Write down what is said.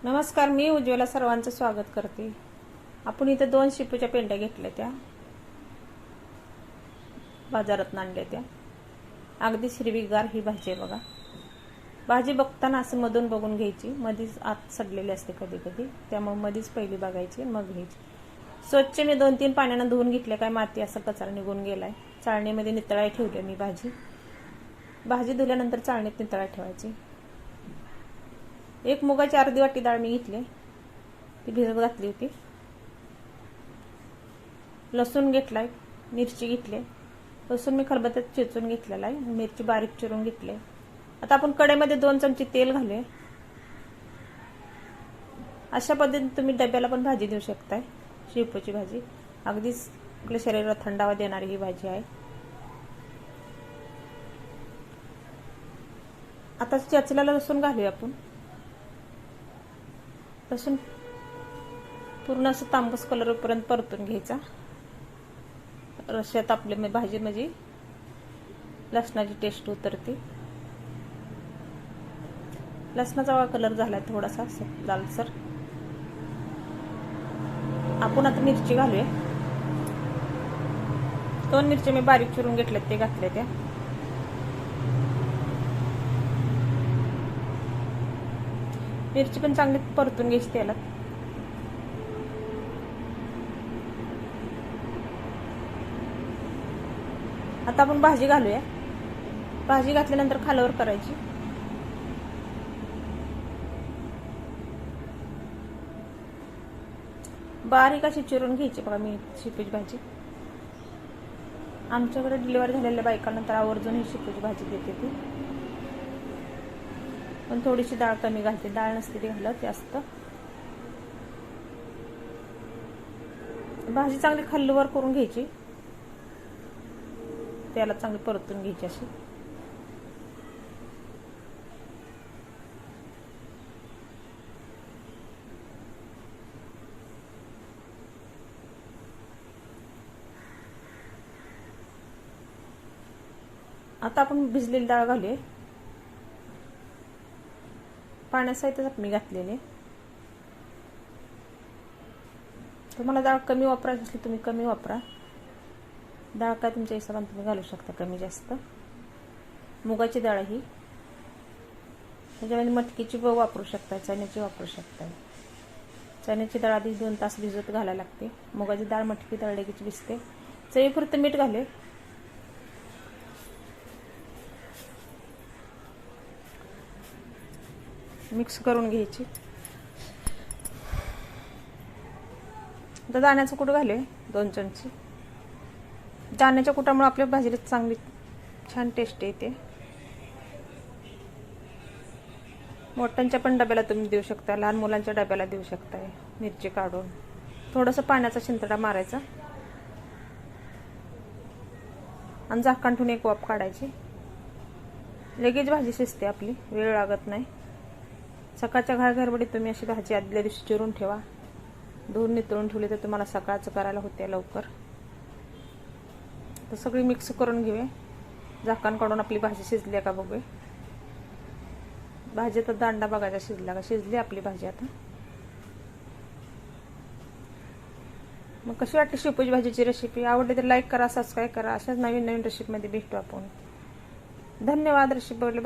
नमस्कार, मी उज्ज्वला सर्वांचं स्वागत करते। आपण इथे 2 शेपूच्या पेंड्या घेतल्या, त्या बाजारात आणल्या त्या। अगदी हिरवीगार ही भाजी आहे बघा। भाजी बघताना असं मधून बघून घ्यायची, मधीच आत सडलेली असते कधी कधी, त्यामुळे मधीच पहिली बघायची मग घ्यायची। स्वच्छ मी 2-3 पाण्याने धुवून घेतले, काय माती असं कचरा निघून गेलाय। चाळणीमध्ये नितळाय ठेवले मी भाजी धुल्यानंतर चाळणीत नितळाय ठेवायची। एक मुगाची अर्धी वाटी डाळ मी घेतली, ती भिजत घातली होती। लसूण घेतलाय, मिरची घेतली। लसूण मी खलबत्त्यात चेचून घेतलेला आहे, मिरची बारीक चिरून घेतली। आता आपण कढईमध्ये 2 चमचे तेल घालूया। अशा पद्धतीने तुम्ही डब्याला पण भाजी देऊ शकताय। शेपूची भाजी अगदीच आपल्या शरीराला थंडावा देणारी ही भाजी आहे। आता चेचलेला लसूण घालूया आपण। लसूण पूर्ण असं तांबूस कलर पर्यंत परतून घ्यायचा। रश्यात आपल्या भाजी म्हणजे लसणाची टेस्ट उतरते। लसणाचा कलर झालाय थोडासा लालसर। आपण आता मिरची घालूया। 2 मिरची मी बारीक चिरून घेतल्यात, ते घातल्या त्या। मिरची पण चांगली परतून घ्यायची तेलात। आता आपण भाजी घालूया। भाजी घातल्यानंतर खालवर करायची। बारीक अशी चिरून घ्यायची बघा मी शेपूची भाजी। आमच्याकडे डिलिव्हरी झालेल्या बायकांना तर आवर्जून ही शेपूची भाजी देते ती, पण थोडीशी डाळ कमी घालते, डाळ नसते ती घालत जास्त। भाजी चांगली खालवर करून घ्यायची, त्याला चांगली परतून घ्यायची अशी। आता आपण भिजलेली डाळ घालूया। पाण्यासहितच मी घातलेले। तुम्हाला डाळ कमी वापरायची असली तुम्ही कमी वापरा, डाळ काय तुमच्या हिशोबाने तुम्ही घालू शकता कमी जास्त। मुगाची डाळ ही, त्याच्यामध्ये मटकीची वापरू शकता, चण्याची वापरू शकता। चण्याची डाळ आधी 2 तास भिजत घालायला लागते। मुगाची डाळ मटकी डाळ लगेच भिजते। चवीपुरतं मीठ घाले। मिक्स करून घ्यायची। आता दाण्याचं कूट घाले 2 चमचे। दाण्याच्या कुटामुळे आपल्या भाजीला चांगली छान टेस्ट येते। मोठ्यांच्या पण डब्याला तुम्ही देऊ शकता, लहान मुलांच्या डब्याला देऊ शकताय। मिरची काढून थोडंसं पाण्याचा शिंतडा मारायचा आणि झाकण ठेवून 1 वाफ काढायची। लगेच भाजी शिजते आपली, वेळ लागत नाही। सकाळच्या घाईगडबडीत तुम्ही अशी भाजी आदल्या दिवशी चिरून ठेवा, धुवून नितळून ठेवली तर तुम्हाला सकाळचं करायला होते लवकर। तर सगळी मिक्स करून घेऊया। झाकण काढून आपली भाजी शिजली का बघूया। भाजीचा दांडा बघायचा शिजला का, शिजली आपली भाजी आता। मग कशी वाटली शेपूची भाजीची रेसिपी? आवडली तर लाईक करा, सबस्क्राईब करा। अशाच नवीन रेसिपीमध्ये भेटू आपण। धन्यवाद रेसिपी